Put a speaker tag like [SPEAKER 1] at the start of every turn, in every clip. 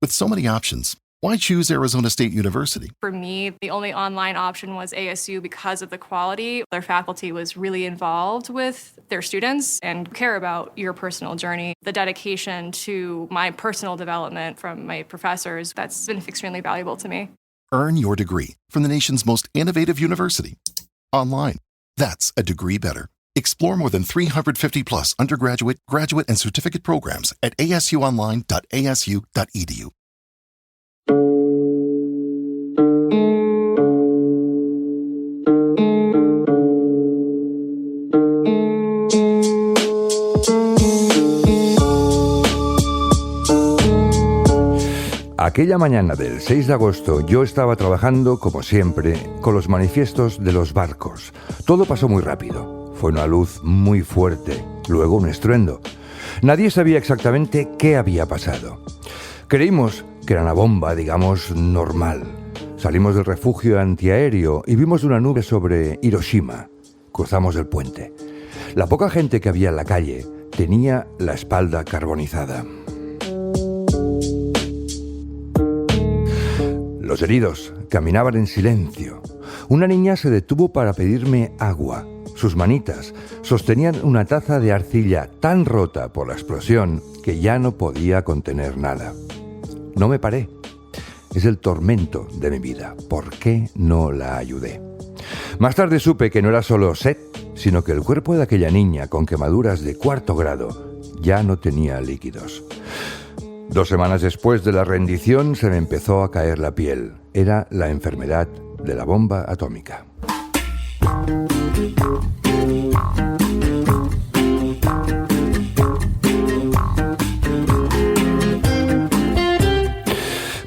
[SPEAKER 1] With so many options, why choose Arizona State University?
[SPEAKER 2] For me, the only online option was ASU because of the quality. Their faculty was really involved with their students and care about your personal journey. The dedication to my personal development from my professors, that's been extremely valuable to me.
[SPEAKER 1] Earn your degree from the nation's most innovative university. Online. That's a degree better. Explore more than 350 plus undergraduate, graduate, and certificate programs at asuonline.asu.edu.
[SPEAKER 3] Aquella mañana del 6 de agosto yo estaba trabajando, como siempre, con los manifiestos de los barcos. Todo pasó muy rápido. Fue una luz muy fuerte, luego un estruendo. Nadie sabía exactamente qué había pasado. Creímos que era una bomba, digamos, normal. Salimos del refugio antiaéreo y vimos una nube sobre Hiroshima. Cruzamos el puente. La poca gente que había en la calle tenía la espalda carbonizada. Los heridos caminaban en silencio. Una niña se detuvo para pedirme agua. Sus manitas sostenían una taza de arcilla tan rota por la explosión que ya no podía contener nada. No me paré. Es el tormento de mi vida. ¿Por qué no la ayudé? Más tarde supe que no era solo sed, sino que el cuerpo de aquella niña con quemaduras de 4º grado ya no tenía líquidos. 2 semanas después de la rendición se me empezó a caer la piel. Era la enfermedad de la bomba atómica.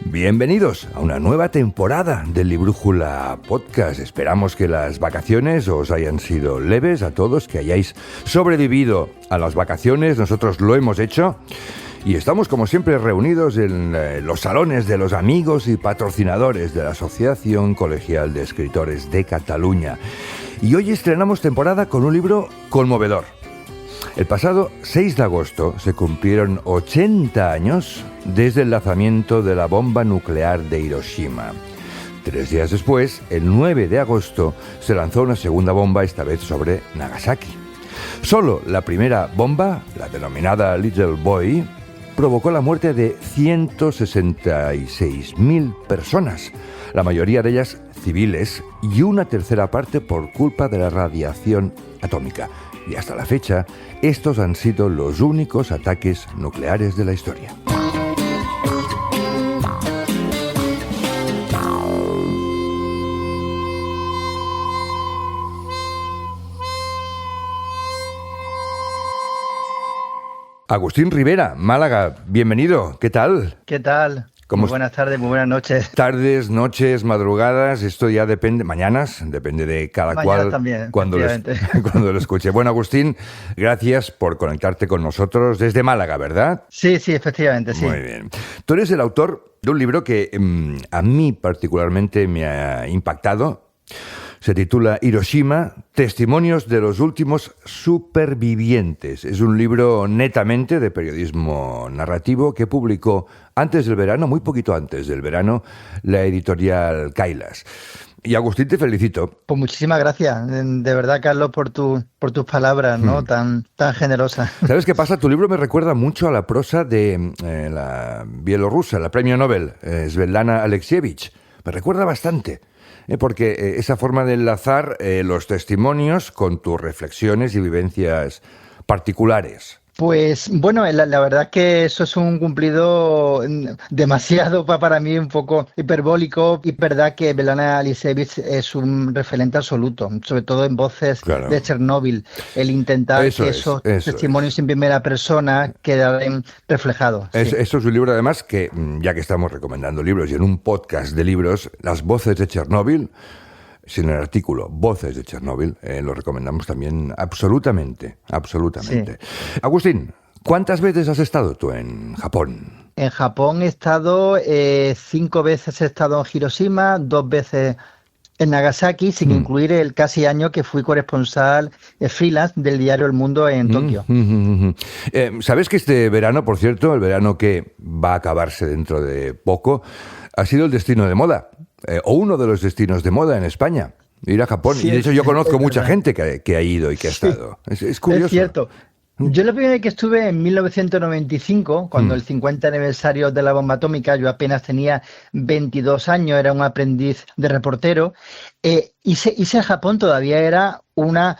[SPEAKER 3] Bienvenidos a una nueva temporada del Librújula Podcast. Esperamos que las vacaciones os hayan sido leves a todos, que hayáis sobrevivido a las vacaciones. Nosotros lo hemos hecho. Y estamos, como siempre, reunidos en los salones de los amigos y patrocinadores de la Asociación Colegial de Escritores de Cataluña. Y hoy estrenamos temporada con un libro conmovedor. El pasado 6 de agosto se cumplieron 80 años desde el lanzamiento de la bomba nuclear de Hiroshima. 3 días después, el 9 de agosto, se lanzó una segunda bomba, esta vez sobre Nagasaki. Solo la primera bomba, la denominada Little Boy, provocó la muerte de 166.000 personas, la mayoría de ellas civiles, y una tercera parte por culpa de la radiación atómica. Y hasta la fecha, estos han sido los únicos ataques nucleares de la historia. Agustín Rivera, Málaga, bienvenido. ¿Qué tal?
[SPEAKER 4] ¿Qué tal? Muy buenas tardes, muy buenas noches.
[SPEAKER 3] Tardes, noches, madrugadas, esto ya depende, mañanas, depende de cada cual
[SPEAKER 4] también,
[SPEAKER 3] cuando lo escuche. Bueno, Agustín, gracias por conectarte con nosotros desde Málaga, ¿verdad?
[SPEAKER 4] Sí, efectivamente, sí.
[SPEAKER 3] Muy bien. Tú eres el autor de un libro que a mí particularmente me ha impactado. Se titula Hiroshima, Testimonios de los últimos supervivientes. Es un libro netamente de periodismo narrativo que publicó antes del verano, muy poquito antes del verano, la editorial Kailas. Y Agustín, te felicito.
[SPEAKER 4] Pues muchísimas gracias, de verdad, Carlos, por tus palabras, ¿no? Tan generosas.
[SPEAKER 3] ¿Sabes qué pasa? Tu libro me recuerda mucho a la prosa de la bielorrusa, la premio Nobel, Svetlana Alexievich. Me recuerda bastante. Porque esa forma de enlazar los testimonios con tus reflexiones y vivencias particulares.
[SPEAKER 4] Pues bueno, la verdad es que eso es un cumplido demasiado para mí, un poco hiperbólico. Y verdad que Svetlana Alexievich es un referente absoluto, sobre todo en Voces de Chernóbil. El intentar que esos testimonios en primera persona queden reflejados.
[SPEAKER 3] Esto es un libro, además, que ya que estamos recomendando libros y en un podcast de libros, Las Voces de Chernóbil, sin el artículo Voces de Chernóbil, lo recomendamos también absolutamente. Sí. Agustín, ¿cuántas veces has estado tú en Japón?
[SPEAKER 4] En Japón he estado 5 veces, he estado en Hiroshima, 2 veces en Nagasaki, sin incluir el casi año que fui corresponsal freelance del diario El Mundo en Tokio.
[SPEAKER 3] ¿Sabes que este verano, por cierto, el verano que va a acabarse dentro de poco, ha sido el destino de moda, o uno de los destinos de moda en España? Ir a Japón.
[SPEAKER 4] Sí,
[SPEAKER 3] y de hecho yo conozco mucha
[SPEAKER 4] verdad.
[SPEAKER 3] gente que ha ido y que ha estado. Es curioso.
[SPEAKER 4] Es cierto. Yo la primera vez que estuve en 1995, cuando el 50 aniversario de la bomba atómica, yo apenas tenía 22 años, era un aprendiz de reportero, irse a Japón todavía era una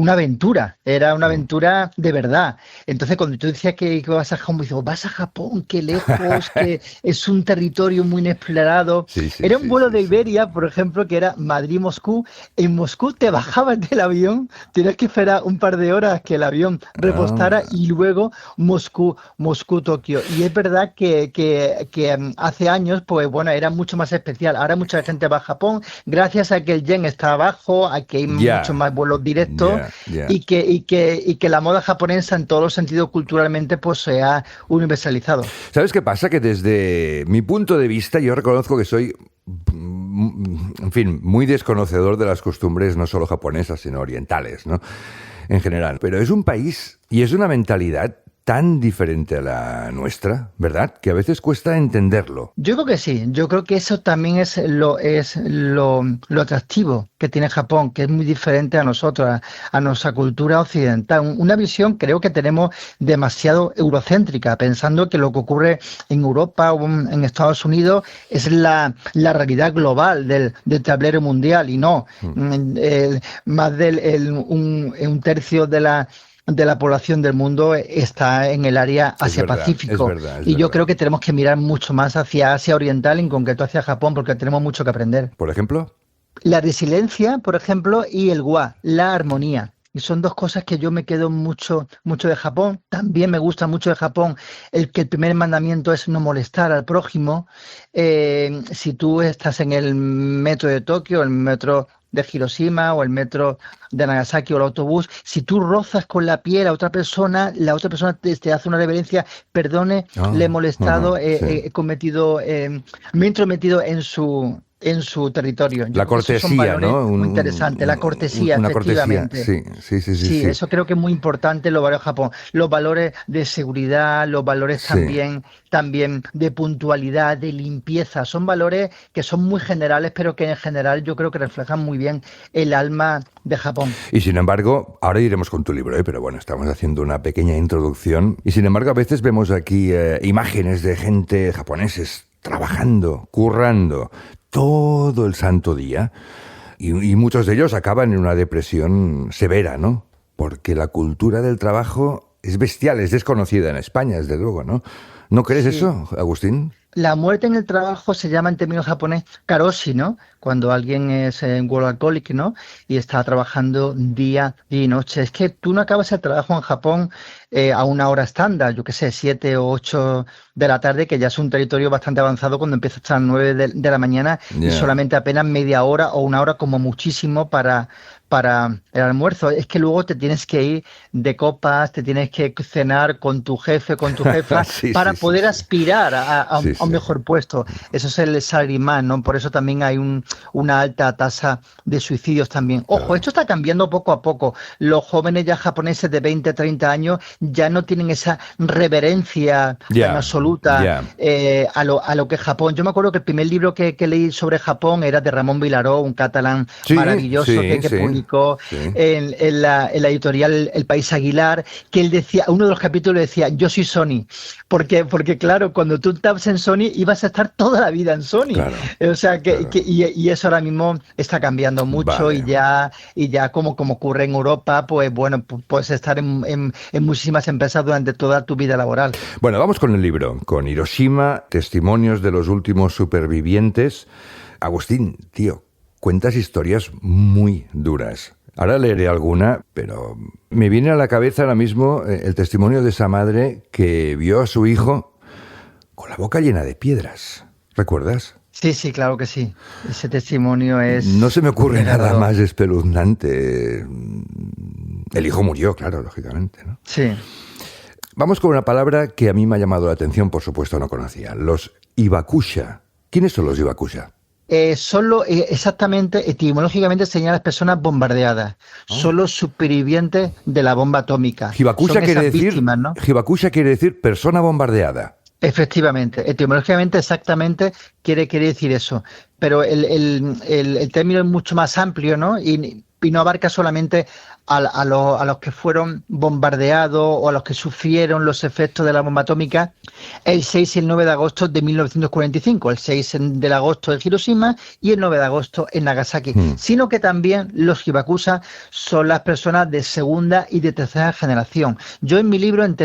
[SPEAKER 4] aventura, era una aventura de verdad. Entonces, cuando tú decías que vas a Japón, me digo, vas a Japón, qué lejos, que es un territorio muy inexplorado.
[SPEAKER 3] Sí, sí,
[SPEAKER 4] Era un
[SPEAKER 3] sí,
[SPEAKER 4] vuelo
[SPEAKER 3] sí,
[SPEAKER 4] de
[SPEAKER 3] sí.
[SPEAKER 4] Iberia, por ejemplo, que era Madrid-Moscú. En Moscú te bajabas del avión, tenías que esperar un par de horas que el avión repostara y luego Moscú-Tokio. Y es verdad que hace años, pues bueno, era mucho más especial. Ahora mucha gente va a Japón gracias a que el yen está abajo, a que hay muchos más vuelos directos.
[SPEAKER 3] Ya.
[SPEAKER 4] Y que la moda japonesa en todos los sentidos culturalmente pues se ha universalizado.
[SPEAKER 3] ¿Sabes qué pasa? Que desde mi punto de vista yo reconozco que soy, en fin, muy desconocedor de las costumbres no solo japonesas, sino orientales, ¿no? En general. Pero es un país y es una mentalidad tan diferente a la nuestra, ¿verdad? Que a veces cuesta entenderlo.
[SPEAKER 4] Yo creo que sí, yo creo que eso también es lo atractivo que tiene Japón, que es muy diferente a nosotros, a nuestra cultura occidental. Una visión creo que tenemos demasiado eurocéntrica, pensando que lo que ocurre en Europa o en Estados Unidos es la realidad global del tablero mundial y no. Más un tercio de la población del mundo está en el área Asia-Pacífico.
[SPEAKER 3] Es verdad.
[SPEAKER 4] Y yo creo que tenemos que mirar mucho más hacia Asia Oriental, en concreto hacia Japón, porque tenemos mucho que aprender.
[SPEAKER 3] ¿Por ejemplo?
[SPEAKER 4] La resiliencia, por ejemplo, y el wa, la armonía. Y son dos cosas que yo me quedo mucho de Japón. También me gusta mucho de Japón que el primer mandamiento es no molestar al prójimo. Si tú estás en el metro de Tokio, el metro de Hiroshima o el metro de Nagasaki o el autobús, si tú rozas con la piel a otra persona, la otra persona te hace una reverencia, perdone, le he molestado,
[SPEAKER 3] sí.
[SPEAKER 4] he cometido, me he intrometido en su territorio.
[SPEAKER 3] La cortesía, ¿no?
[SPEAKER 4] Muy interesante, la cortesía,
[SPEAKER 3] una
[SPEAKER 4] efectivamente.
[SPEAKER 3] Cortesía.
[SPEAKER 4] Sí, eso creo que es muy importante los valores de Japón. Los valores de seguridad, los valores también de puntualidad, de limpieza. Son valores que son muy generales, pero que en general yo creo que reflejan muy bien el alma de Japón.
[SPEAKER 3] Y sin embargo, ahora iremos con tu libro, pero bueno, estamos haciendo una pequeña introducción. Y sin embargo, a veces vemos aquí imágenes de gente japoneses trabajando, currando todo el santo día. Y muchos de ellos acaban en una depresión severa, ¿no? Porque la cultura del trabajo es bestial, es desconocida en España, desde luego, ¿no? ¿No crees eso, Agustín?
[SPEAKER 4] La muerte en el trabajo se llama en términos japonés karoshi, ¿no? Cuando alguien es workaholic, ¿no? Y está trabajando día y noche. Es que tú no acabas el trabajo en Japón a una hora estándar, yo qué sé, 7 o 8 de la tarde, que ya es un territorio bastante avanzado cuando empieza hasta las 9 de la mañana y solamente apenas media hora o una hora como muchísimo para el almuerzo. Es que luego te tienes que ir de copas, te tienes que cenar con tu jefe, con tu jefa, para poder aspirar a un mejor puesto. Eso es el salaryman, ¿no? Por eso también hay una alta tasa de suicidios también. Ojo, esto está cambiando poco a poco. Los jóvenes ya japoneses de 20, 30 años ya no tienen esa reverencia tan absoluta a lo que es Japón. Yo me acuerdo que el primer libro que leí sobre Japón era de Ramón Vilaró, un catalán maravilloso que publicó en la editorial El País Aguilar, que él decía, uno de los capítulos decía, yo soy Sony, porque claro, cuando tú estabas en Sony ibas a estar toda la vida en Sony. Claro, o sea, y eso ahora mismo está cambiando mucho. Y ya como ocurre en Europa, pues bueno, puedes estar en muchísimas empresas durante toda tu vida laboral.
[SPEAKER 3] Bueno, vamos con el libro, con Hiroshima, testimonios de los últimos supervivientes. Agustín, tío, cuentas historias muy duras. Ahora leeré alguna, pero me viene a la cabeza ahora mismo el testimonio de esa madre que vio a su hijo con la boca llena de piedras. ¿Recuerdas?
[SPEAKER 4] Sí, claro que sí. Ese testimonio es...
[SPEAKER 3] No se me ocurre nada más espeluznante. El hijo murió, claro, lógicamente, ¿no?
[SPEAKER 4] Sí.
[SPEAKER 3] Vamos con una palabra que a mí me ha llamado la atención, por supuesto no conocía. Los ibakusha. ¿Quiénes son los ibakusha?
[SPEAKER 4] Solo exactamente, etimológicamente señala a las personas bombardeadas, son los supervivientes de la bomba atómica.
[SPEAKER 3] Hibakusha
[SPEAKER 4] Son
[SPEAKER 3] quiere
[SPEAKER 4] esas
[SPEAKER 3] decir,
[SPEAKER 4] víctimas, ¿no?
[SPEAKER 3] Hibakusha quiere decir persona bombardeada.
[SPEAKER 4] Efectivamente, etimológicamente exactamente quiere decir eso, pero el término es mucho más amplio, ¿no? Y no abarca solamente a los que fueron bombardeados o a los que sufrieron los efectos de la bomba atómica el 6 y el 9 de agosto de 1945, el 6 de agosto en Hiroshima y el 9 de agosto en Nagasaki, sino que también los hibakusha son las personas de segunda y de tercera generación. Yo en mi libro, en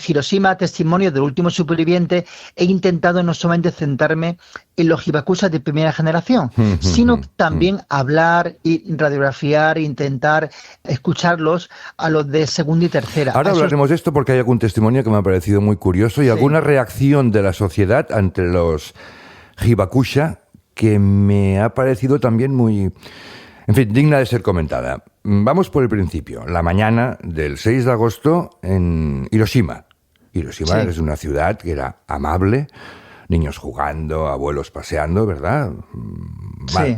[SPEAKER 4] Hiroshima, Testimonios del último superviviente, he intentado no solamente centrarme en los hibakusha de primera generación, sino también hablar y radiografiar, intentar escucharlos a los de segunda y tercera.
[SPEAKER 3] Ahora hablaremos de esto porque hay algún testimonio que me ha parecido muy curioso y alguna reacción de la sociedad ante los hibakusha que me ha parecido también muy, en fin, digna de ser comentada. Vamos por el principio. La mañana del 6 de agosto en Hiroshima. Hiroshima es una ciudad que era amable, niños jugando, abuelos paseando, ¿verdad?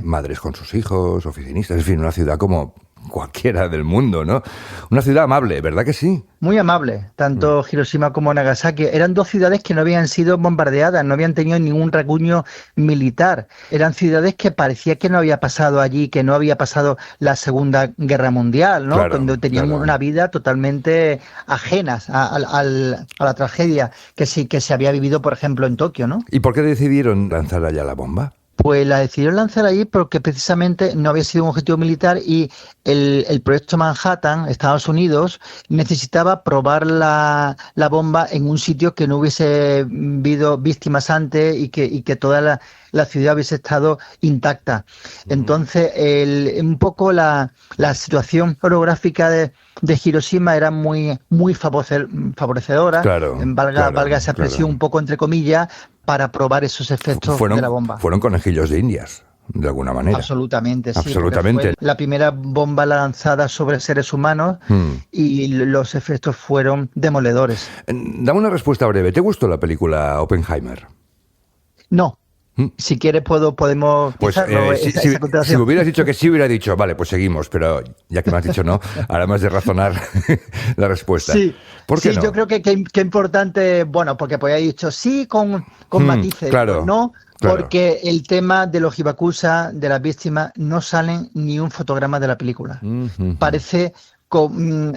[SPEAKER 3] Madres con sus hijos, oficinistas, en fin, una ciudad como cualquiera del mundo, ¿no? Una ciudad amable, ¿verdad que sí?
[SPEAKER 4] Muy amable, tanto Hiroshima como Nagasaki. Eran dos ciudades que no habían sido bombardeadas, no habían tenido ningún rasguño militar. Eran ciudades que parecía que no había pasado allí, que no había pasado la Segunda Guerra Mundial, ¿no? Cuando tenían una vida totalmente ajenas a la tragedia que se había vivido, por ejemplo, en Tokio, ¿no?
[SPEAKER 3] ¿Y por qué decidieron lanzar allá la bomba?
[SPEAKER 4] Pues la decidieron lanzar allí porque precisamente no había sido un objetivo militar y el proyecto Manhattan, Estados Unidos, necesitaba probar la bomba en un sitio que no hubiese habido víctimas antes y que toda la ciudad hubiese estado intacta. Entonces, un poco la situación orográfica de Hiroshima era muy favorecedora, valga esa expresión un poco entre comillas, para probar esos efectos de la bomba.
[SPEAKER 3] Fueron conejillos de Indias, de alguna manera.
[SPEAKER 4] Absolutamente, sí.
[SPEAKER 3] Absolutamente.
[SPEAKER 4] Fue la primera bomba lanzada sobre seres humanos y los efectos fueron demoledores.
[SPEAKER 3] Dame una respuesta breve. ¿Te gustó la película Oppenheimer?
[SPEAKER 4] No. Si quieres podemos
[SPEAKER 3] pues si me hubieras dicho que sí, hubiera dicho, vale, pues seguimos, pero ya que me has dicho no, ahora más de razonar la respuesta.
[SPEAKER 4] Sí,
[SPEAKER 3] ¿por qué no?
[SPEAKER 4] Yo creo que importante, bueno, porque pues he dicho sí con matices, no, porque el tema de los hibakusha, de las víctimas, no salen ni un fotograma de la película. Parece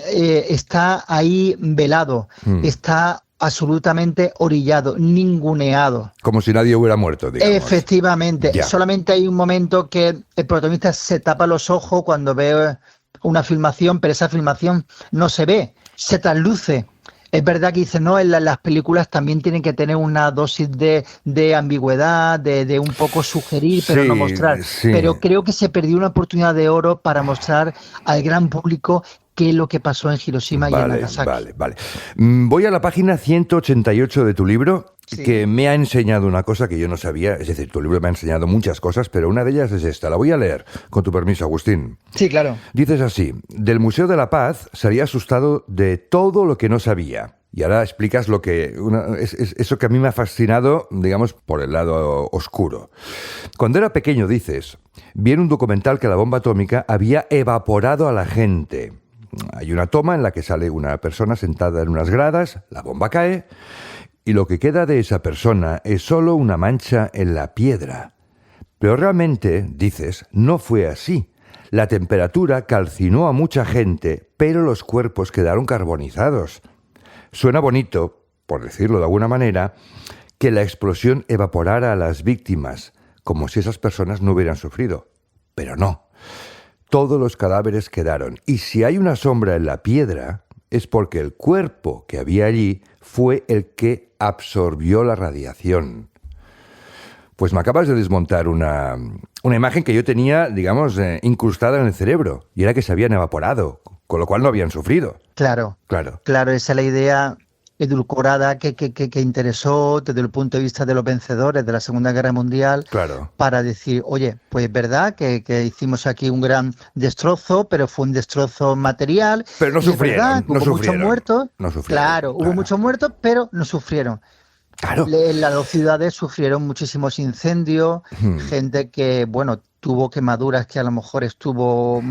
[SPEAKER 4] está ahí velado, está absolutamente orillado, ninguneado.
[SPEAKER 3] Como si nadie hubiera muerto, digamos.
[SPEAKER 4] Efectivamente. Solamente hay un momento que el protagonista se tapa los ojos cuando ve una filmación, pero esa filmación no se ve, se trasluce. Es verdad que dice, no, las películas también tienen que tener una dosis de ambigüedad, de un poco sugerir, pero no mostrar. Pero creo que se perdió una oportunidad de oro para mostrar al gran público qué es lo que pasó en Hiroshima y en Nagasaki.
[SPEAKER 3] Vale. Voy a la página 188 de tu libro, que me ha enseñado una cosa que yo no sabía. Es decir, tu libro me ha enseñado muchas cosas, pero una de ellas es esta. La voy a leer, con tu permiso, Agustín.
[SPEAKER 4] Sí, claro.
[SPEAKER 3] Dices así: del Museo de la Paz salía asustado de todo lo que no sabía. Y ahora explicas lo que eso que a mí me ha fascinado, digamos, por el lado oscuro. Cuando era pequeño, dices, vi en un documental que la bomba atómica había evaporado a la gente. Hay una toma en la que sale una persona sentada en unas gradas, la bomba cae, y lo que queda de esa persona es solo una mancha en la piedra. Pero realmente, dices, no fue así. La temperatura calcinó a mucha gente, pero los cuerpos quedaron carbonizados. Suena bonito, por decirlo de alguna manera, que la explosión evaporara a las víctimas, como si esas personas no hubieran sufrido. Pero no. Todos los cadáveres quedaron. Y si hay una sombra en la piedra, es porque el cuerpo que había allí fue el que absorbió la radiación. Pues me acabas de desmontar una imagen que yo tenía, digamos, incrustada en el cerebro, y era que se habían evaporado, con lo cual no habían sufrido.
[SPEAKER 4] Claro, esa es la idea edulcorada que interesó desde el punto de vista de los vencedores de la Segunda Guerra Mundial, para decir, oye, pues es verdad que hicimos aquí un gran destrozo, pero fue un destrozo material.
[SPEAKER 3] Pero no sufrieron,
[SPEAKER 4] hubo muchos muertos.
[SPEAKER 3] No sufrieron.
[SPEAKER 4] Hubo muchos muertos, pero no sufrieron.
[SPEAKER 3] Claro.
[SPEAKER 4] Las dos ciudades sufrieron muchísimos incendios, gente que, bueno, tuvo quemaduras que a lo mejor estuvo,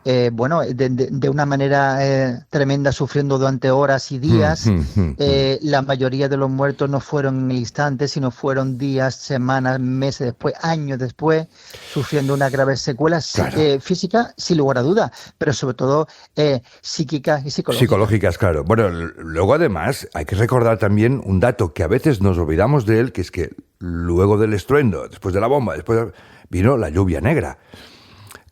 [SPEAKER 4] de una manera tremenda sufriendo durante horas y días. La mayoría de los muertos no fueron en el instante, sino fueron días, semanas, meses después, años después, sufriendo unas graves secuelas físicas, sin lugar a dudas, pero sobre todo psíquicas y psicológicas.
[SPEAKER 3] Psicológicas, claro. Bueno, luego además hay que recordar también un dato que a veces nos olvidamos de él, que es que luego del estruendo, después de la bomba, después vino la lluvia negra.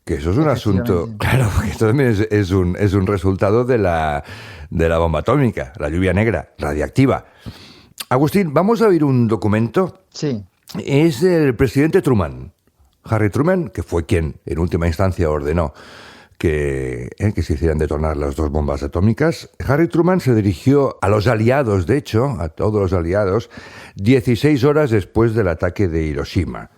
[SPEAKER 3] Que eso es un asunto, claro, que esto también es un resultado de la bomba atómica, la lluvia negra, radiactiva. Agustín, vamos a oír un documento.
[SPEAKER 4] Sí.
[SPEAKER 3] Es del presidente Truman, Harry Truman, que fue quien en última instancia ordenó que se hicieran detonar las dos bombas atómicas. Harry Truman se dirigió a los aliados, de hecho, a todos los aliados, 16 horas después del ataque de Hiroshima.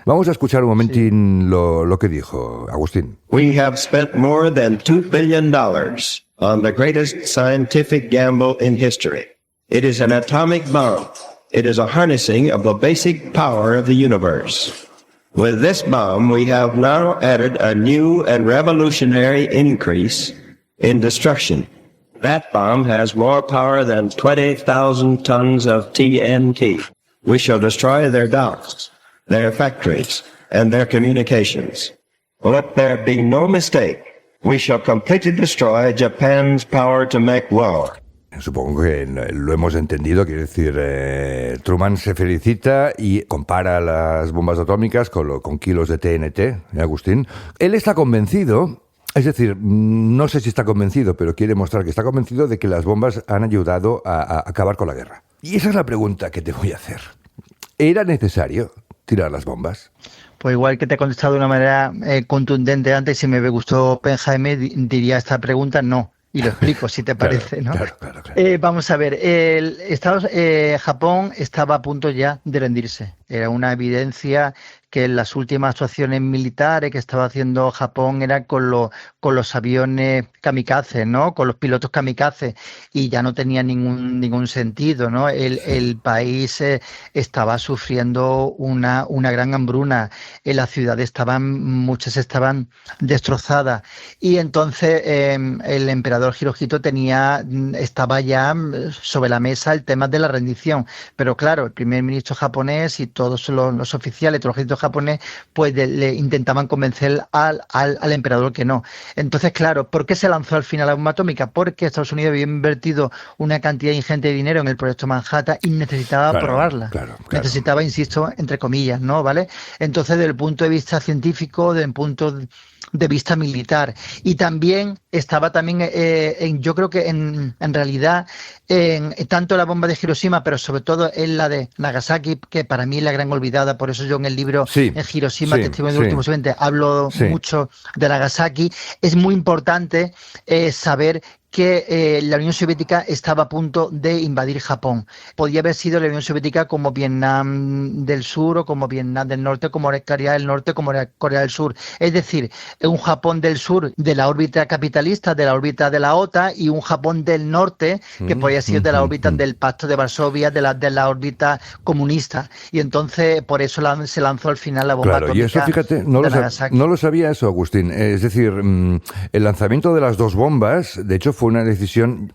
[SPEAKER 3] Vamos a escuchar un momentín lo que dijo Agustín.
[SPEAKER 5] We have spent more than $2 billion on the greatest scientific gamble in history. It is an atomic bomb. It is a harnessing of the basic power of the universe. With this bomb, we have now added a new and revolutionary increase in destruction. That bomb has more power than 20,000 tons of TNT. We shall destroy their docks, their factories, and their communications. Let there be no mistake. We shall completely destroy Japan's power to make war.
[SPEAKER 3] Supongo que lo hemos entendido, quiere decir, Truman se felicita y compara las bombas atómicas con kilos de TNT, Agustín. Él está convencido, es decir, no sé si está convencido, pero quiere mostrar que está convencido de que las bombas han ayudado a acabar con la guerra. Y esa es la pregunta que te voy a hacer. ¿Era necesario tirar las bombas?
[SPEAKER 4] Pues igual que te he contestado de una manera contundente antes, si me gustó Oppenheimer, diría esta pregunta no. Y lo explico, si te parece, ¿no?
[SPEAKER 3] Claro.
[SPEAKER 4] Vamos a ver, Japón estaba a punto ya de rendirse. Era una evidencia que las últimas actuaciones militares que estaba haciendo Japón era con los aviones kamikaze, ¿no? Con los pilotos kamikaze, y ya no tenía ningún sentido, ¿no? El país estaba sufriendo una gran hambruna, las ciudades muchas estaban destrozadas, y entonces el emperador Hirohito estaba ya sobre la mesa el tema de la rendición, pero claro, el primer ministro japonés y todos los oficiales, todos los ejércitos japonés, pues le intentaban convencer al emperador que no. Entonces, claro, ¿por qué se lanzó al final la bomba atómica? Porque Estados Unidos había invertido una cantidad ingente de dinero en el proyecto Manhattan y necesitaba probarla. Claro. Necesitaba, insisto, entre comillas, ¿no? ¿Vale? Entonces, desde el punto de vista científico, desde el punto de vista militar, y también estaba yo creo que en realidad tanto la bomba de Hiroshima, pero sobre todo en la de Nagasaki, que para mí es la gran olvidada. Por eso yo en el libro en Hiroshima, que escribo en el último siguiente, hablo mucho de Nagasaki. Es muy importante saber que la Unión Soviética estaba a punto de invadir Japón. Podía haber sido la Unión Soviética como Vietnam del Sur, o como Vietnam del Norte, como Corea del Norte, como Corea del Sur. Es decir, un Japón del Sur de la órbita capitalista, de la órbita de la OTAN, y un Japón del Norte que podía ser de la órbita del Pacto de Varsovia, de la órbita comunista. Y entonces por eso se lanzó al final la bomba atómica. Claro, y eso, fíjate,
[SPEAKER 3] no lo sabía eso, Agustín. Es decir, el lanzamiento de las dos bombas, de hecho, fue una decisión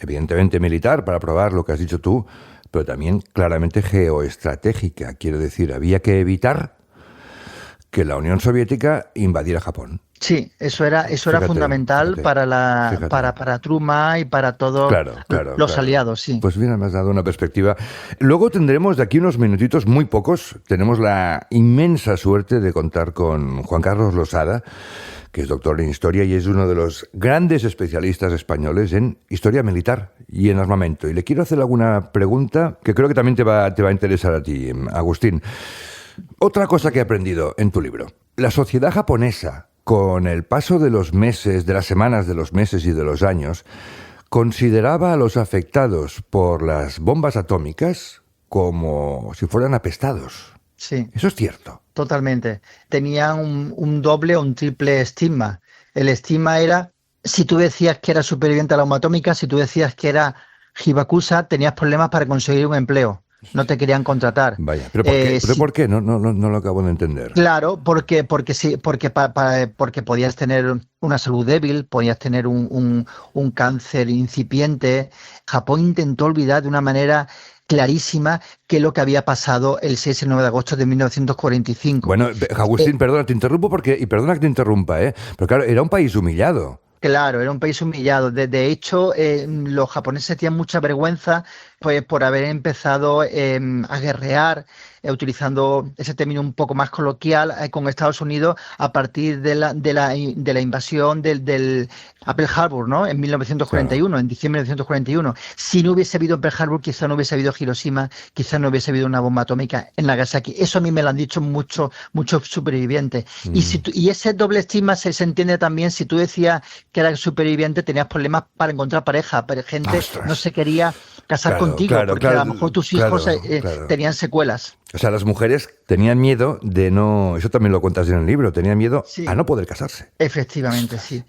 [SPEAKER 3] evidentemente militar, para probar lo que has dicho tú, pero también claramente geoestratégica. Quiero decir, había que evitar que la Unión Soviética invadiera Japón.
[SPEAKER 4] Sí, eso era fundamental para Truman y para todos los aliados, sí.
[SPEAKER 3] Pues bien, me has dado una perspectiva. Luego tendremos de aquí unos minutitos, muy pocos, tenemos la inmensa suerte de contar con Juan Carlos Losada, que es doctor en Historia y es uno de los grandes especialistas españoles en Historia Militar y en armamento. Y le quiero hacer alguna pregunta que creo que también te va a interesar a ti, Agustín. Otra cosa que he aprendido en tu libro. La sociedad japonesa, con el paso de los meses, de las semanas, de los meses y de los años, consideraba a los afectados por las bombas atómicas como si fueran apestados.
[SPEAKER 4] Sí.
[SPEAKER 3] Eso es cierto.
[SPEAKER 4] Totalmente. Tenían un doble o un triple estigma. El estigma era, si tú decías que era superviviente a la bomba atómica, si tú decías que era Hibakusha, tenías problemas para conseguir un empleo. No te querían contratar.
[SPEAKER 3] Vaya, ¿pero por qué? ¿Pero por qué? No lo acabo de entender.
[SPEAKER 4] Claro, porque podías tener una salud débil, podías tener un cáncer incipiente. Japón intentó olvidar de una manera clarísima qué es lo que había pasado el 6 y el 9 de agosto de 1945.
[SPEAKER 3] Bueno, Agustín, perdona, te interrumpo y perdona que te interrumpa, pero claro, era un país humillado.
[SPEAKER 4] Claro, era un país humillado. De hecho, los japoneses tenían mucha vergüenza pues, por haber empezado a guerrear, utilizando ese término un poco más coloquial, con Estados Unidos a partir de la invasión del a Pearl Harbor, ¿no? En 1941, claro. En diciembre de 1941. Si no hubiese habido Pearl Harbor, quizá no hubiese habido Hiroshima, quizá no hubiese habido una bomba atómica en Nagasaki. Eso a mí me lo han dicho muchos supervivientes. Y ese doble estigma se entiende también si tú decías que eras superviviente, tenías problemas para encontrar pareja, pero gente no se quería casar contigo, porque a lo mejor tus hijos tenían secuelas.
[SPEAKER 3] O sea, las mujeres tenían miedo de no... Eso también lo cuentas en el libro. Tenían miedo a no poder casarse.
[SPEAKER 4] Efectivamente, sí.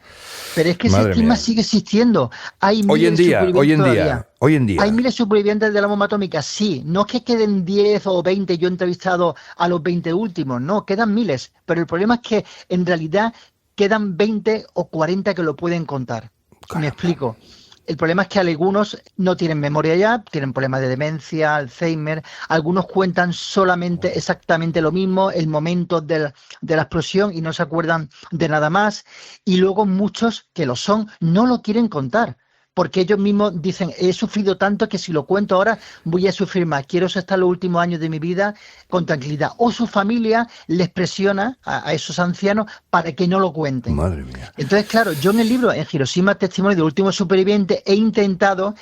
[SPEAKER 4] Pero es que ese estigma sigue existiendo. Hay miles de supervivientes
[SPEAKER 3] hoy en día.
[SPEAKER 4] ¿Hay miles de supervivientes de la bomba atómica? Sí. No es que queden 10 o 20. Yo he entrevistado a los 20 últimos. No, quedan miles. Pero el problema es que, en realidad, quedan 20 o 40 que lo pueden contar. Caramba. Me explico. El problema es que algunos no tienen memoria ya, tienen problemas de demencia, Alzheimer. Algunos cuentan solamente exactamente lo mismo, el momento de la explosión, y no se acuerdan de nada más. Y luego muchos que lo son no lo quieren contar, porque ellos mismos dicen, he sufrido tanto que si lo cuento ahora voy a sufrir más. Quiero estar los últimos años de mi vida con tranquilidad. O su familia les presiona a esos ancianos para que no lo cuenten.
[SPEAKER 3] Madre mía.
[SPEAKER 4] Entonces, claro, yo en el libro, en Hiroshima, Testimonio del último superviviente, he intentado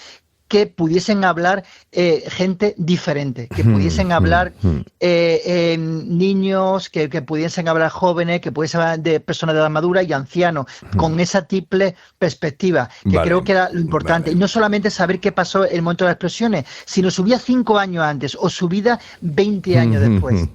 [SPEAKER 4] que pudiesen hablar gente diferente, que pudiesen hablar niños, que pudiesen hablar jóvenes, que pudiesen hablar de personas de edad madura y ancianos, con esa triple perspectiva, que creo que era lo importante. Y no solamente saber qué pasó en el momento de las explosiones, sino su vida 5 años antes o su vida 20 años después.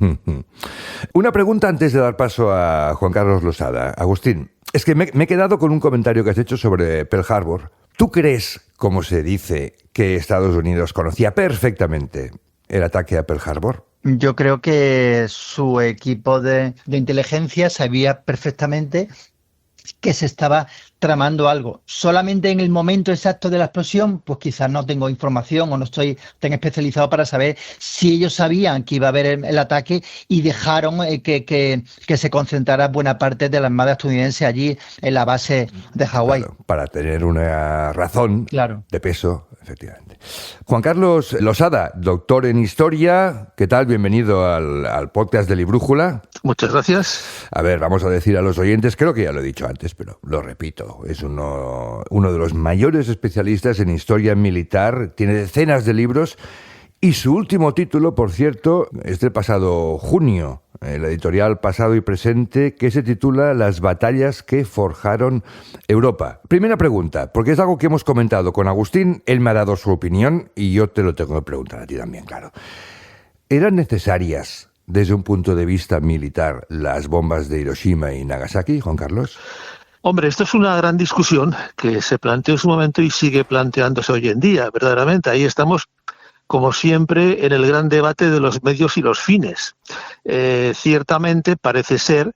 [SPEAKER 3] Una pregunta antes de dar paso a Juan Carlos Losada. Agustín, es que me he quedado con un comentario que has hecho sobre Pearl Harbor. ¿Tú crees, como se dice, que Estados Unidos conocía perfectamente el ataque a Pearl Harbor?
[SPEAKER 4] Yo creo que su equipo de inteligencia sabía perfectamente que se estaba tramando algo. Solamente en el momento exacto de la explosión, pues quizás no tengo información o no estoy tan especializado para saber si ellos sabían que iba a haber el ataque y dejaron que se concentrara buena parte de la Armada estadounidense allí en la base de Hawái.
[SPEAKER 3] Claro, para tener una razón de peso, efectivamente. Juan Carlos Losada, doctor en Historia, ¿qué tal? Bienvenido al podcast de Librújula.
[SPEAKER 6] Muchas gracias.
[SPEAKER 3] A ver, vamos a decir a los oyentes, creo que ya lo he dicho antes, pero lo repito. Es uno de los mayores especialistas en historia militar, tiene decenas de libros y su último título, por cierto, es del pasado junio, la editorial Pasado y Presente, que se titula Las batallas que forjaron Europa. Primera pregunta, porque es algo que hemos comentado con Agustín, él me ha dado su opinión y yo te lo tengo que preguntar a ti también, claro. ¿Eran necesarias, desde un punto de vista militar, las bombas de Hiroshima y Nagasaki, Juan Carlos?
[SPEAKER 6] Hombre, esto es una gran discusión que se planteó en su momento y sigue planteándose hoy en día, verdaderamente. Ahí estamos, como siempre, en el gran debate de los medios y los fines. Ciertamente parece ser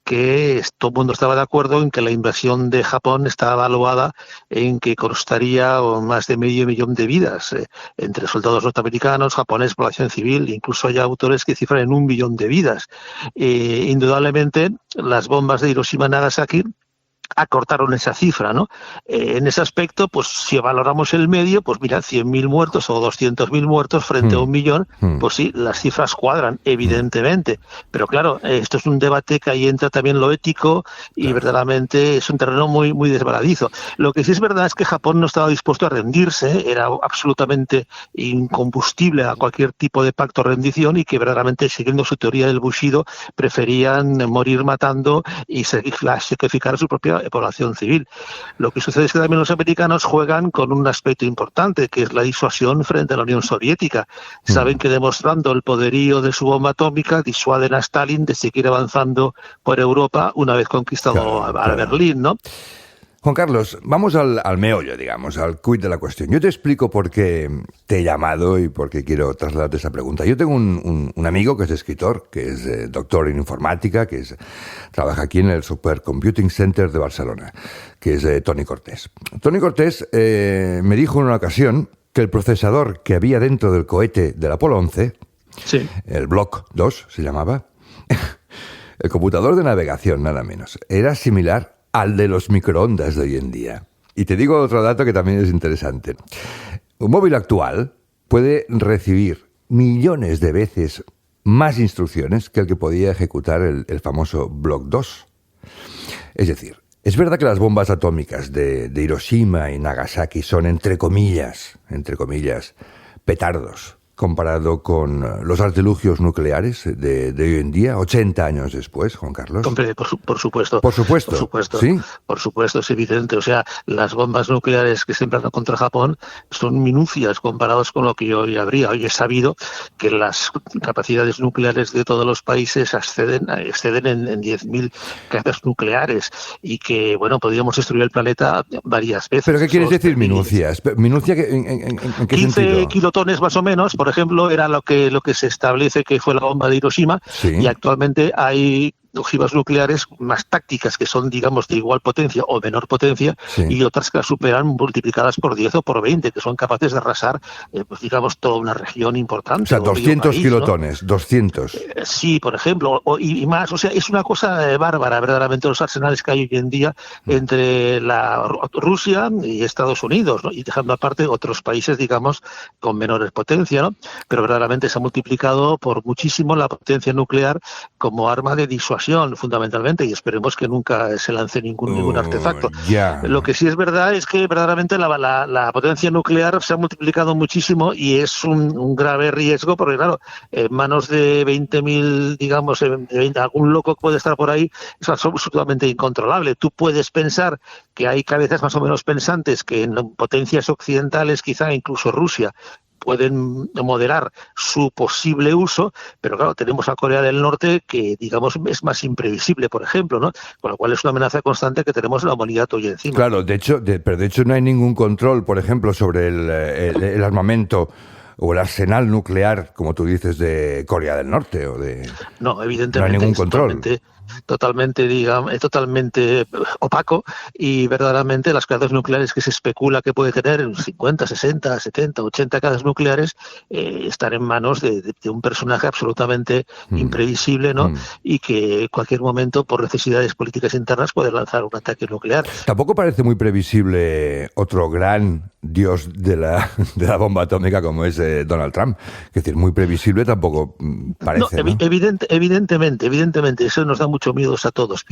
[SPEAKER 6] que todo el mundo estaba de acuerdo en que la invasión de Japón estaba evaluada en que costaría más de 500 000 de vidas entre soldados norteamericanos, japoneses, población civil. Incluso hay autores que cifran en 1 millón de vidas. Indudablemente, las bombas de Hiroshima y Nagasaki acortaron esa cifra, ¿no? En ese aspecto, pues si valoramos el medio, pues mira, 100.000 muertos o 200.000 muertos frente a 1 millón, pues sí, las cifras cuadran, evidentemente. Pero claro, esto es un debate que ahí entra también lo ético y verdaderamente es un terreno muy, muy desbaladizo. Lo que sí es verdad es que Japón no estaba dispuesto a rendirse, era absolutamente incombustible a cualquier tipo de pacto de rendición y que verdaderamente, siguiendo su teoría del Bushido, preferían morir matando y sacrificar a su propia población civil. Lo que sucede es que también los americanos juegan con un aspecto importante, que es la disuasión frente a la Unión Soviética. Saben que demostrando el poderío de su bomba atómica disuaden a Stalin de seguir avanzando por Europa una vez conquistado a Berlín, ¿no?
[SPEAKER 3] Juan Carlos, vamos al meollo, digamos, al quid de la cuestión. Yo te explico por qué te he llamado y por qué quiero trasladarte esa pregunta. Yo tengo un amigo que es escritor, que es doctor en informática, trabaja aquí en el Supercomputing Center de Barcelona, que es Toni Cortés. Toni Cortés me dijo en una ocasión que el procesador que había dentro del cohete del Apolo 11, sí, el Block 2 se llamaba, el computador de navegación nada menos, era similar al de los microondas de hoy en día. Y te digo otro dato que también es interesante. Un móvil actual puede recibir millones de veces más instrucciones que el que podía ejecutar el famoso Block 2. Es decir, es verdad que las bombas atómicas de Hiroshima y Nagasaki son, entre comillas, petardos, comparado con los artilugios nucleares de hoy en día, 80 años después, Juan Carlos.
[SPEAKER 6] Hombre, por supuesto.
[SPEAKER 3] Por supuesto.
[SPEAKER 6] Por supuesto.
[SPEAKER 3] ¿Sí?
[SPEAKER 6] Por supuesto, es evidente. O sea, las bombas nucleares que se emplean contra Japón son minucias comparados con lo que hoy habría. Hoy es sabido que las capacidades nucleares de todos los países exceden en 10.000 cabezas nucleares y que, bueno, podríamos destruir el planeta varias veces.
[SPEAKER 3] ¿Pero qué quieres decir minucias? ¿Minucia en qué
[SPEAKER 6] 15
[SPEAKER 3] sentido?
[SPEAKER 6] kilotones más o menos, por ejemplo, era lo que se establece que fue la bomba de Hiroshima, sí. Y actualmente hay ojivas nucleares más tácticas que son, digamos, de igual potencia o menor potencia, sí. Y otras que las superan multiplicadas por 10 o por 20, que son capaces de arrasar, pues digamos, toda una región importante.
[SPEAKER 3] O sea, 200 país, kilotones, ¿no? 200.
[SPEAKER 6] Sí, por ejemplo, y más. O sea, es una cosa bárbara, verdaderamente, los arsenales que hay hoy en día entre la Rusia y Estados Unidos, ¿no? Y dejando aparte otros países, digamos, con menores potencia, ¿no? Pero verdaderamente se ha multiplicado por muchísimo la potencia nuclear como arma de disuasión, fundamentalmente, y esperemos que nunca se lance ningún artefacto.
[SPEAKER 3] Yeah.
[SPEAKER 6] Lo que sí es verdad es que verdaderamente la potencia nuclear se ha multiplicado muchísimo y es un grave riesgo, porque claro, en manos de 20.000, digamos, algún loco que puede estar por ahí, es absolutamente incontrolable. Tú puedes pensar que hay cabezas más o menos pensantes que en potencias occidentales, quizá incluso Rusia, pueden moderar su posible uso, pero claro, tenemos a Corea del Norte que, digamos, es más imprevisible, por ejemplo, ¿no? Con lo cual es una amenaza constante que tenemos en la humanidad hoy encima.
[SPEAKER 3] Claro, pero de hecho no hay ningún control, por ejemplo, sobre el armamento o el arsenal nuclear, como tú dices, de Corea del Norte o de...
[SPEAKER 6] No, evidentemente.
[SPEAKER 3] No hay ningún control.
[SPEAKER 6] Totalmente opaco, y verdaderamente las cadenas nucleares que se especula que puede tener en 50, 60, 70, 80 cadenas nucleares están en manos de un personaje absolutamente imprevisible, ¿no? Y que en cualquier momento, por necesidades políticas internas, puede lanzar un ataque nuclear.
[SPEAKER 3] Tampoco parece muy previsible otro gran dios de la bomba atómica como es Donald Trump. Es decir, muy previsible tampoco parece, ¿no?
[SPEAKER 6] Evidentemente, eso nos da mucho miedo a todos.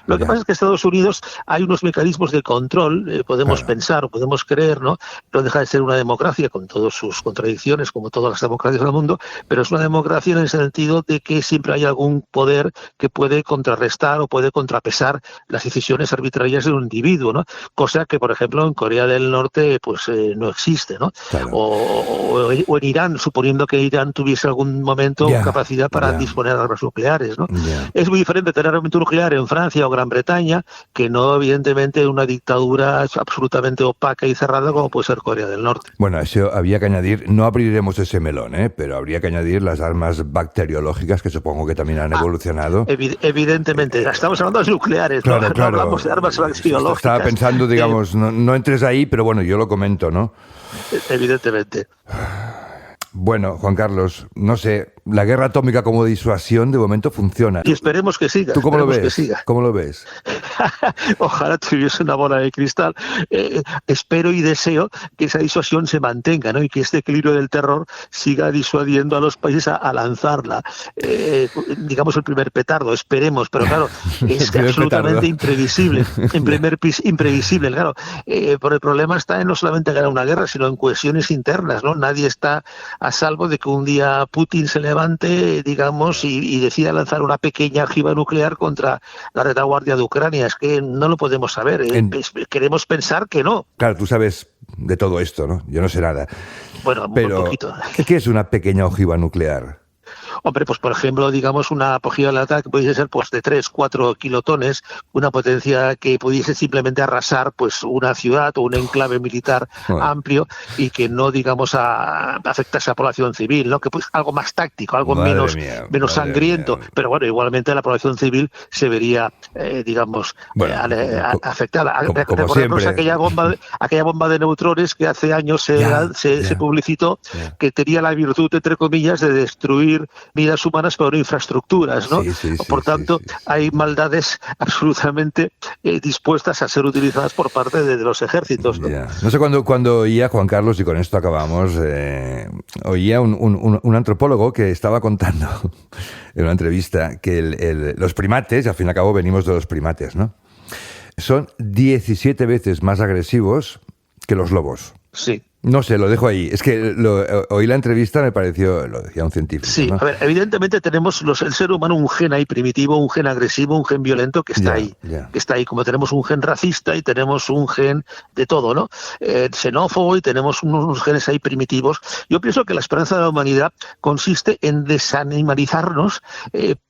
[SPEAKER 6] Lo que pasa es que en Estados Unidos hay unos mecanismos de control, podemos pensar o podemos creer, ¿no? No deja de ser una democracia con todas sus contradicciones, como todas las democracias del mundo, pero es una democracia en el sentido de que siempre hay algún poder que puede contrarrestar o puede contrapesar las decisiones arbitrarias de un individuo, ¿no? Cosa que, por ejemplo, en Corea del Norte pues no existe, ¿no?
[SPEAKER 3] Claro.
[SPEAKER 6] O en Irán, suponiendo que Irán tuviese algún momento capacidad para disponer de armas nucleares, ¿no? Es muy diferente tener armamento nuclear en Francia o Gran Bretaña que no, evidentemente, una dictadura absolutamente opaca y cerrada como puede ser Corea del Norte.
[SPEAKER 3] Bueno, eso había que añadir, no abriremos ese melón, pero habría que añadir las armas bacteriológicas que supongo que también han evolucionado.
[SPEAKER 6] Evidentemente, estamos hablando de nucleares,
[SPEAKER 3] claro.
[SPEAKER 6] No hablamos de armas bacteriológicas.
[SPEAKER 3] Estaba pensando, digamos, no entres ahí, pero bueno, yo lo comento, ¿no?
[SPEAKER 6] Evidentemente.
[SPEAKER 3] Bueno, Juan Carlos, no sé, la guerra atómica como disuasión de momento funciona.
[SPEAKER 6] Y esperemos que siga.
[SPEAKER 3] ¿Tú cómo lo ves? ¿Cómo lo ves?
[SPEAKER 6] Ojalá tuviese una bola de cristal. Espero y deseo que esa disuasión se mantenga, ¿no? Y que este equilibrio del terror siga disuadiendo a los países a lanzarla. Digamos el primer petardo, esperemos, pero claro, es absolutamente imprevisible. Imprevisible, claro. Por el problema está en no solamente ganar una guerra, sino en cohesiones internas, ¿no? Nadie está a salvo de que un día Putin se levante, digamos, y decida lanzar una pequeña ojiva nuclear contra la retaguardia de Ucrania. Es que no lo podemos saber. Queremos pensar que no.
[SPEAKER 3] Claro, tú sabes de todo esto, ¿no? Yo no sé nada.
[SPEAKER 6] Bueno,
[SPEAKER 3] pero
[SPEAKER 6] muy poquito.
[SPEAKER 3] ¿Qué es una pequeña ojiva nuclear?
[SPEAKER 6] Hombre, pues por ejemplo, digamos, una apogeo letal que pudiese ser pues de 3-4 kilotones, una potencia que pudiese simplemente arrasar pues una ciudad o un enclave militar amplio y que no, digamos, afectase a la población civil, ¿no? Que pues algo más táctico, algo menos sangriento, pero bueno, igualmente la población civil se vería, digamos, afectada. Recordemos aquella bomba de neutrones que hace años se publicitó, que tenía la virtud, entre comillas, de destruir vidas humanas pero no infraestructuras, ¿no? Por tanto, hay maldades absolutamente dispuestas a ser utilizadas por parte de los ejércitos, ¿no?
[SPEAKER 3] No sé cuándo oía, Juan Carlos, y con esto acabamos, oía un antropólogo que estaba contando en una entrevista que los primates, al fin y al cabo venimos de los primates, ¿no? Son 17 veces más agresivos que los lobos.
[SPEAKER 6] Sí.
[SPEAKER 3] No sé, lo dejo ahí. Es que oí la entrevista, me pareció, lo decía un científico.
[SPEAKER 6] Sí,
[SPEAKER 3] ¿no?
[SPEAKER 6] A ver, evidentemente tenemos el ser humano un gen ahí primitivo, un gen agresivo, un gen violento que está ahí. Que está ahí, como tenemos un gen racista y tenemos un gen de todo, ¿no? Xenófobo y tenemos unos genes ahí primitivos. Yo pienso que la esperanza de la humanidad consiste en desanimalizarnos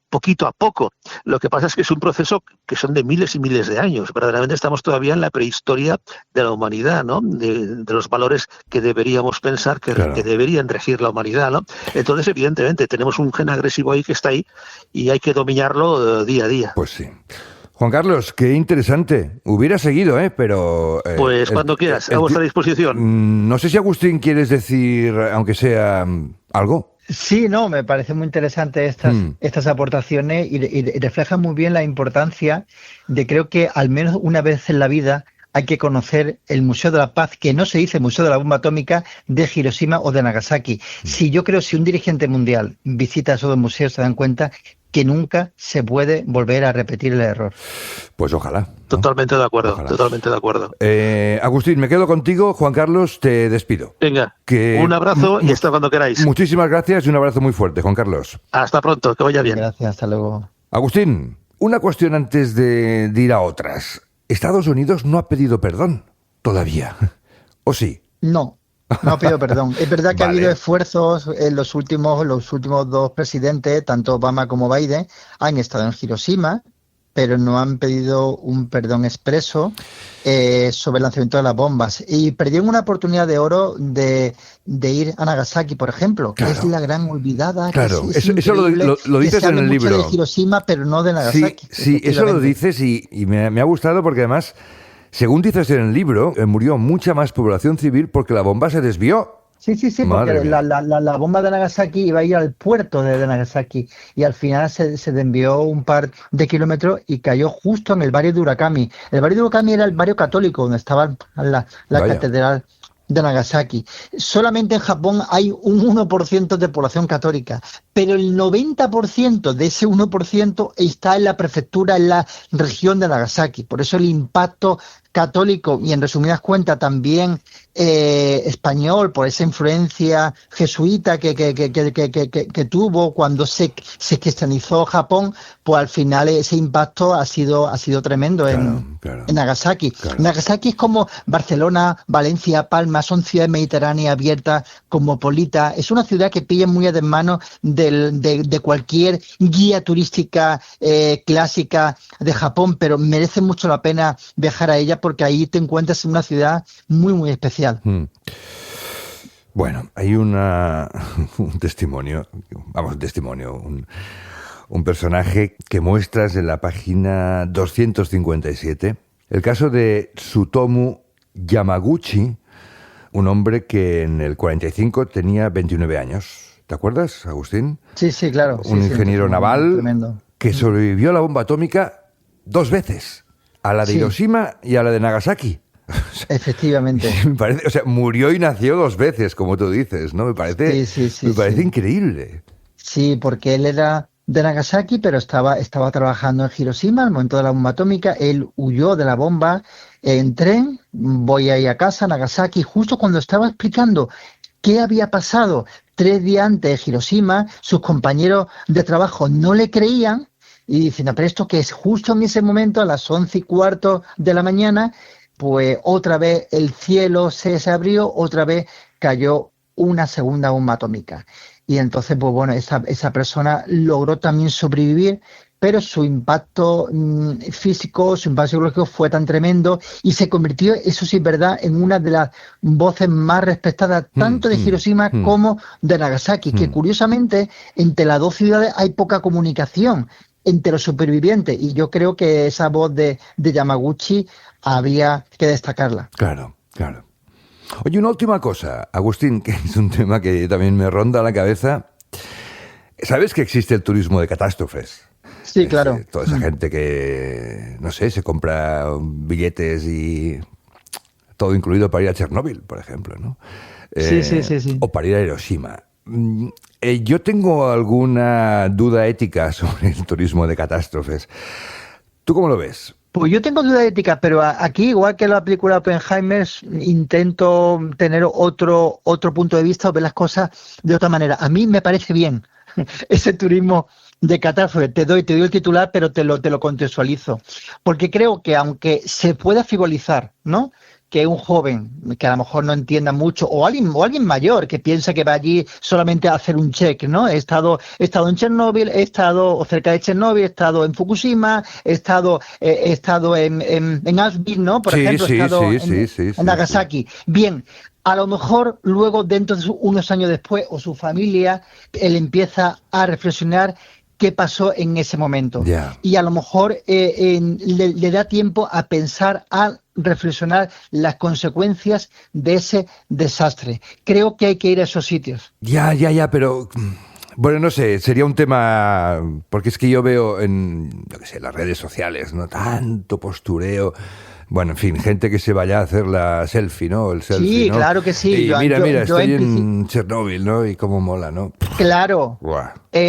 [SPEAKER 6] poquito a poco. Lo que pasa es que es un proceso que son de miles y miles de años. Verdaderamente estamos todavía en la prehistoria de la humanidad, ¿no? De los valores que deberíamos pensar que deberían regir la humanidad, ¿no? Entonces, evidentemente, tenemos un gen agresivo ahí que está ahí y hay que dominarlo día a día.
[SPEAKER 3] Pues sí. Juan Carlos, qué interesante. Hubiera seguido, pero...
[SPEAKER 6] pues cuando quieras, a vuestra disposición.
[SPEAKER 3] No sé si, Agustín, quieres decir, aunque sea algo.
[SPEAKER 4] Sí, no, me parece muy interesante estas aportaciones y reflejan muy bien la importancia de, creo que al menos una vez en la vida hay que conocer el Museo de la Paz, que no se dice Museo de la Bomba Atómica de Hiroshima o de Nagasaki. Si un dirigente mundial visita esos dos museos, se dan cuenta que nunca se puede volver a repetir el error.
[SPEAKER 3] Pues ojalá, ¿no?
[SPEAKER 6] Totalmente de acuerdo, totalmente de acuerdo.
[SPEAKER 3] Agustín, me quedo contigo. Juan Carlos, te despido.
[SPEAKER 6] Venga, un abrazo y hasta cuando queráis.
[SPEAKER 3] Muchísimas gracias y un abrazo muy fuerte, Juan Carlos.
[SPEAKER 6] Hasta pronto, que vaya bien.
[SPEAKER 4] Gracias, hasta luego.
[SPEAKER 3] Agustín, una cuestión antes de ir a otras. Estados Unidos no ha pedido perdón todavía, ¿o sí?
[SPEAKER 4] No ha pedido perdón. Es verdad que ha habido esfuerzos en los últimos dos presidentes, tanto Obama como Biden, han estado en Hiroshima, pero no han pedido un perdón expreso sobre el lanzamiento de las bombas. Y perdieron una oportunidad de oro de ir a Nagasaki, por ejemplo, que es la gran olvidada.
[SPEAKER 3] Claro,
[SPEAKER 4] que es
[SPEAKER 3] eso lo dices en el libro.
[SPEAKER 4] De Hiroshima, pero no de Nagasaki.
[SPEAKER 3] Sí, eso lo dices y me ha gustado porque además, según dices en el libro, murió mucha más población civil porque la bomba se desvió.
[SPEAKER 4] Sí, porque la bomba de Nagasaki iba a ir al puerto de Nagasaki y al final se desvió un par de kilómetros y cayó justo en el barrio de Urakami. El barrio de Urakami era el barrio católico donde estaba la catedral de Nagasaki. Solamente en Japón hay un 1% de población católica, pero el 90% de ese 1% está en la prefectura, en la región de Nagasaki. Por eso el impacto católico y, en resumidas cuentas, también español, por esa influencia jesuita que tuvo cuando se cristianizó Japón, pues al final ese impacto ha sido tremendo en Nagasaki. Claro. Nagasaki es como Barcelona, Valencia, Palma, son ciudades mediterráneas abiertas, cosmopolitas. Es una ciudad que pilla muy a desmano de cualquier guía turística clásica de Japón, pero merece mucho la pena viajar a ella porque ahí te encuentras en una ciudad muy, muy especial.
[SPEAKER 3] Bueno, hay un personaje que muestras en la página 257, el caso de Tsutomu Yamaguchi, un hombre que en el 45 tenía 29 años. ¿Te acuerdas, Agustín?
[SPEAKER 4] Sí, claro.
[SPEAKER 3] Un ingeniero naval
[SPEAKER 4] tremendo,
[SPEAKER 3] que sobrevivió a la bomba atómica 2 veces, a la de Hiroshima y a la de Nagasaki.
[SPEAKER 4] Efectivamente.
[SPEAKER 3] Me parece, murió y nació 2 veces, como tú dices, ¿no? Me parece increíble. Sí,
[SPEAKER 4] porque él era de Nagasaki, pero estaba trabajando en Hiroshima al momento de la bomba atómica. Él huyó de la bomba en tren, voy a ir a casa, Nagasaki, justo cuando estaba explicando qué había pasado 3 días antes de Hiroshima, sus compañeros de trabajo no le creían y dicen, pero esto que es justo en ese momento, a las 11:15 de la mañana, pues otra vez el cielo se abrió, otra vez cayó una segunda bomba atómica. y entonces, pues bueno, esa persona logró también sobrevivir, pero su impacto físico, su impacto psicológico fue tan tremendo y se convirtió, eso sí es verdad, en una de las voces más respetadas tanto de Hiroshima como de Nagasaki, que curiosamente entre las dos ciudades hay poca comunicación entre los supervivientes, y yo creo que esa voz de Yamaguchi habría que destacarla.
[SPEAKER 3] Claro. Oye, una última cosa, Agustín, que es un tema que también me ronda la cabeza. ¿Sabes que existe el turismo de catástrofes?
[SPEAKER 4] Sí, claro.
[SPEAKER 3] Toda esa gente que, no sé, se compra billetes y todo incluido para ir a Chernóbil, por ejemplo, ¿no?
[SPEAKER 4] Sí.
[SPEAKER 3] O para ir a Hiroshima. Yo tengo alguna duda ética sobre el turismo de catástrofes. ¿Tú cómo lo ves?
[SPEAKER 4] Pues yo tengo duda ética, pero aquí, igual que en la película Oppenheimer, intento tener otro punto de vista o ver las cosas de otra manera. A mí me parece bien ese turismo de catástrofe. Te doy el titular, pero te lo contextualizo. Porque creo que aunque se pueda frivolizar, ¿no?, que un joven que a lo mejor no entienda mucho, o alguien mayor que piensa que va allí solamente a hacer un check, ¿no? He estado en Chernóbil, he estado cerca de Chernóbil, he estado en Fukushima, he estado en Auschwitz, ¿no? Por ejemplo, he estado en Nagasaki. Bien, a lo mejor luego, dentro de unos años después, o su familia, él empieza a reflexionar qué pasó en ese momento.
[SPEAKER 3] Yeah.
[SPEAKER 4] Y a lo mejor le da tiempo a pensar, a reflexionar las consecuencias de ese desastre. Creo que hay que ir a esos sitios.
[SPEAKER 3] Ya, pero... Bueno, no sé, sería un tema... Porque es que yo veo en, las redes sociales, ¿no?, tanto postureo... Bueno, en fin, gente que se vaya a hacer la selfie, ¿no? El selfie,
[SPEAKER 4] sí,
[SPEAKER 3] ¿no?
[SPEAKER 4] claro que sí.
[SPEAKER 3] Y mira, estoy en Chernóbil, ¿no? Y cómo mola, ¿no?
[SPEAKER 4] Claro.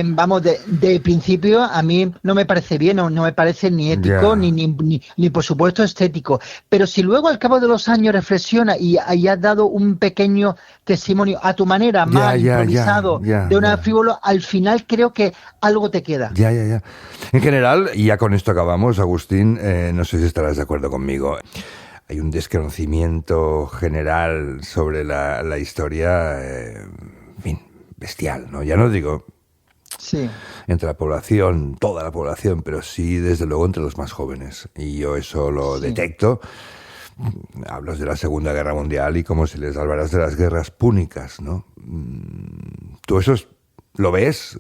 [SPEAKER 4] Vamos, de principio a mí no me parece bien, no me parece ni ético, ni por supuesto estético. Pero si luego al cabo de los años reflexiona y has dado un pequeño testimonio a tu manera, mal, improvisado, de una frívolo, al final creo que algo te queda.
[SPEAKER 3] Ya. En general, y ya con esto acabamos, Agustín, no sé si estarás de acuerdo conmigo. Hay un desconocimiento general sobre la historia, en fin, bestial, ¿no? Ya no digo entre la población, toda la población, pero sí, desde luego, entre los más jóvenes. Y yo eso lo detecto. Hablas de la Segunda Guerra Mundial y como si les hablaras de las guerras púnicas, ¿no? ¿Tú eso lo ves?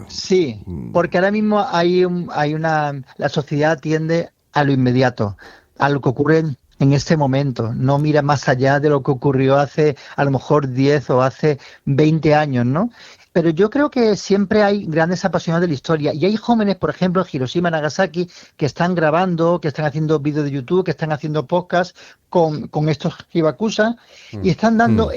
[SPEAKER 4] Sí, porque ahora mismo la sociedad tiende a lo inmediato, a lo que ocurre en este momento, no mira más allá de lo que ocurrió hace a lo mejor 10 o hace 20 años, ¿no? Pero yo creo que siempre hay grandes apasionados de la historia y hay jóvenes, por ejemplo, en Hiroshima, Nagasaki, que están grabando, que están haciendo vídeos de YouTube, que están haciendo podcasts con estos hibakusha y están dando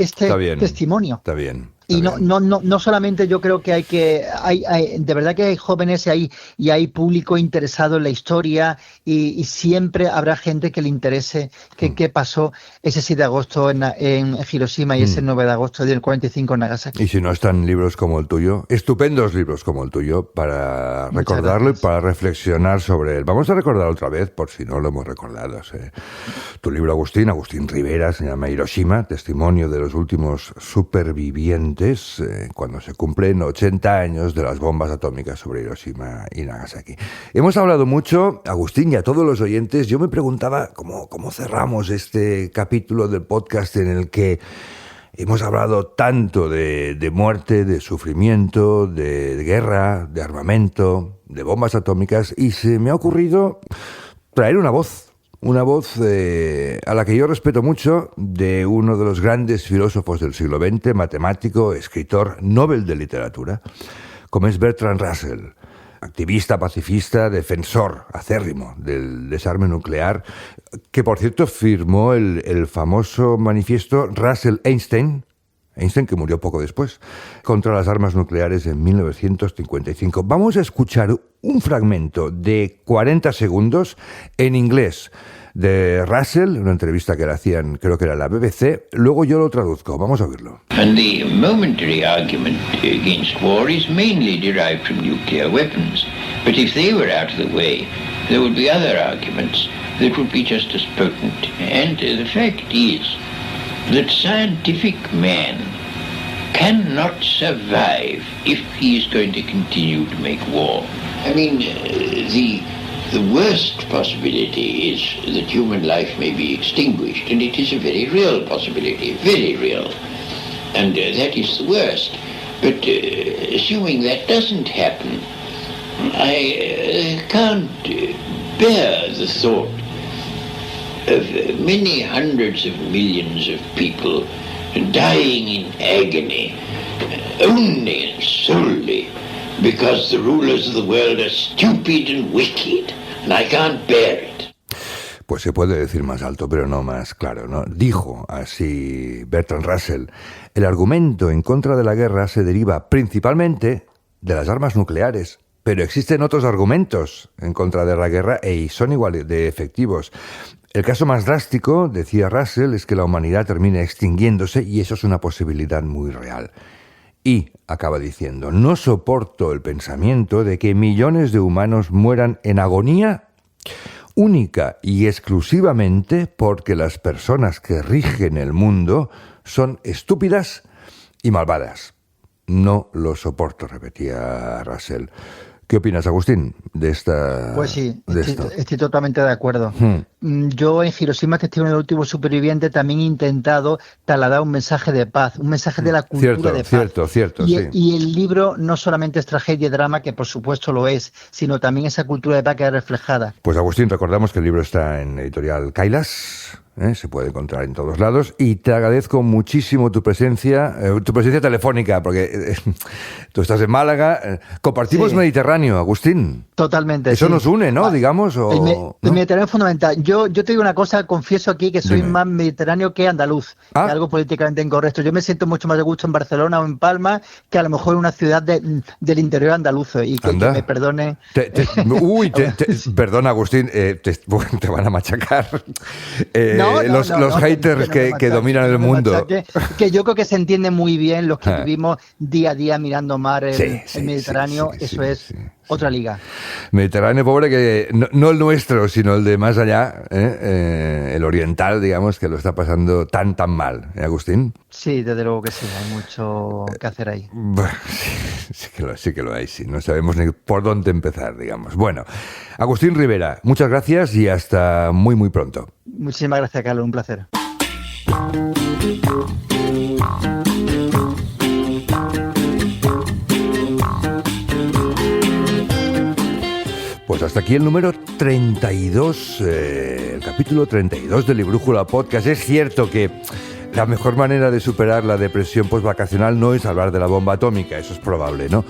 [SPEAKER 4] testimonio.
[SPEAKER 3] Está bien.
[SPEAKER 4] Y no solamente yo creo que hay de verdad que hay jóvenes y hay público interesado en la historia y siempre habrá gente que le interese qué pasó ese 7 de agosto en Hiroshima y ese 9 de agosto del 45 en Nagasaki.
[SPEAKER 3] Y si no, están libros como el tuyo, estupendos libros como el tuyo, para recordarlo y para reflexionar sobre él. Vamos a recordar otra vez, por si no lo hemos recordado. Tu libro, Agustín Rivera, se llama Hiroshima, testimonio de los últimos supervivientes, cuando se cumplen 80 años de las bombas atómicas sobre Hiroshima y Nagasaki. Hemos hablado mucho, Agustín, y a todos los oyentes. Yo me preguntaba cómo cerramos este capítulo del podcast en el que hemos hablado tanto de muerte, de sufrimiento, de guerra, de armamento, de bombas atómicas, y se me ha ocurrido traer una voz a la que yo respeto mucho, de uno de los grandes filósofos del siglo XX, matemático, escritor, Nobel de literatura, como es Bertrand Russell, activista, pacifista, defensor acérrimo del desarme nuclear, que por cierto firmó el famoso manifiesto Russell-Einstein, que murió poco después, contra las armas nucleares en 1955. Vamos a escuchar un fragmento de 40 segundos en inglés de Russell, una entrevista que le hacían, creo que era la BBC. Luego yo lo traduzco. Vamos a oírlo.
[SPEAKER 7] And the momentary argument against war is mainly derived from nuclear weapons. But if they were out of the way, there would be other arguments that would be just as potent. And the fact is that scientific man cannot survive if he is going to continue to make war. I mean, the worst possibility is that human life may be extinguished, and it is a very real possibility, very real. And that is the worst. But assuming that doesn't happen, I can't bear the thought of many hundreds of millions of people dying in agony only and solely because the rulers of the world are stupid and wicked, and I can't bear it.
[SPEAKER 3] Pues se puede decir más alto, pero no más claro, ¿no? Dijo así Bertrand Russell: el argumento en contra de la guerra se deriva principalmente de las armas nucleares, pero existen otros argumentos en contra de la guerra y son igual de efectivos. El caso más drástico, decía Russell, es que la humanidad termine extinguiéndose, y eso es una posibilidad muy real. Y, acaba diciendo, no soporto el pensamiento de que millones de humanos mueran en agonía única y exclusivamente porque las personas que rigen el mundo son estúpidas y malvadas. No lo soporto, repetía Russell. ¿Qué opinas, Agustín, de esta?
[SPEAKER 4] Pues sí, estoy totalmente de acuerdo. Yo en Hiroshima, Testigo del último superviviente, también he intentado trasladar un mensaje de paz, un mensaje de la cultura de paz. Cierto, sí. Y el libro no solamente es tragedia y drama, que por supuesto lo es, sino también esa cultura de paz que es reflejada.
[SPEAKER 3] Pues Agustín, recordamos que el libro está en editorial Kailas. Se puede encontrar en todos lados, y te agradezco muchísimo tu presencia telefónica, porque tú estás en Málaga. Compartimos sí. Mediterráneo, Agustín.
[SPEAKER 4] Totalmente.
[SPEAKER 3] Eso sí. Nos une, ¿no? Digamos.
[SPEAKER 4] El Mediterráneo es fundamental. Yo te digo una cosa, confieso aquí que soy más mediterráneo que andaluz, que algo políticamente incorrecto. Yo me siento mucho más de gusto en Barcelona o en Palma que a lo mejor en una ciudad del interior andaluz, y que me perdone.
[SPEAKER 3] Perdona, Agustín, te van a machacar. Los haters que dominan el mundo.
[SPEAKER 4] Que yo creo que se entiende muy bien los que vivimos día a día mirando mar el Mediterráneo. Eso es otra liga.
[SPEAKER 3] Mediterráneo pobre, que no el nuestro, sino el de más allá, el oriental, digamos, que lo está pasando tan mal, Agustín.
[SPEAKER 4] Sí, desde luego que sí, hay mucho que hacer ahí.
[SPEAKER 3] Sí que lo hay, sí. No sabemos ni por dónde empezar, digamos. Bueno, Agustín Rivera, muchas gracias y hasta muy, muy pronto.
[SPEAKER 4] Muchísimas gracias, Carlos, un placer.
[SPEAKER 3] Pues hasta aquí el número 32, el capítulo 32 de Librújula Podcast. Es cierto que la mejor manera de superar la depresión postvacacional no es hablar de la bomba atómica, eso es probable, ¿no?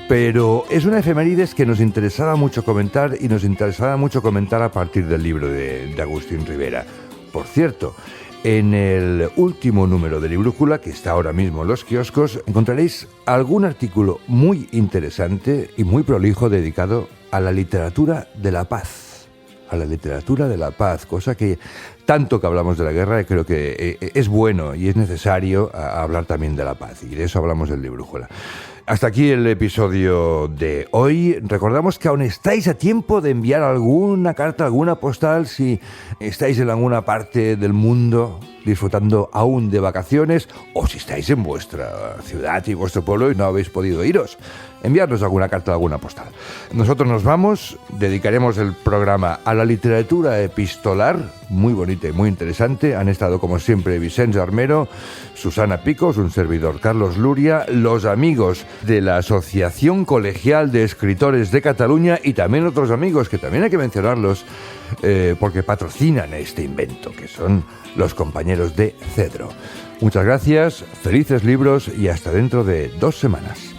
[SPEAKER 3] Pero es una efemérides que nos interesaba mucho comentar, y nos interesaba mucho comentar a partir del libro de Agustín Rivera. Por cierto, en el último número de Librújula, que está ahora mismo en los kioscos, encontraréis algún artículo muy interesante y muy prolijo dedicado a la literatura de la paz. A la literatura de la paz, cosa que tanto que hablamos de la guerra, creo que es bueno y es necesario hablar también de la paz, y de eso hablamos en Librújula. Hasta aquí el episodio de hoy. Recordamos que aún estáis a tiempo de enviar alguna carta, alguna postal, si estáis en alguna parte del mundo disfrutando aún de vacaciones, o si estáis en vuestra ciudad y vuestro pueblo y no habéis podido iros. Enviarnos alguna carta, alguna postal. Nosotros nos vamos, dedicaremos el programa a la literatura epistolar, muy bonita y muy interesante. Han estado, como siempre, Vicente Armero, Susana Picos, un servidor, Carlos Luria, los amigos de la Asociación Colegial de Escritores de Cataluña, y también otros amigos que también hay que mencionarlos porque patrocinan este invento, que son los compañeros de Cedro. Muchas gracias, felices libros y hasta dentro de 2 semanas.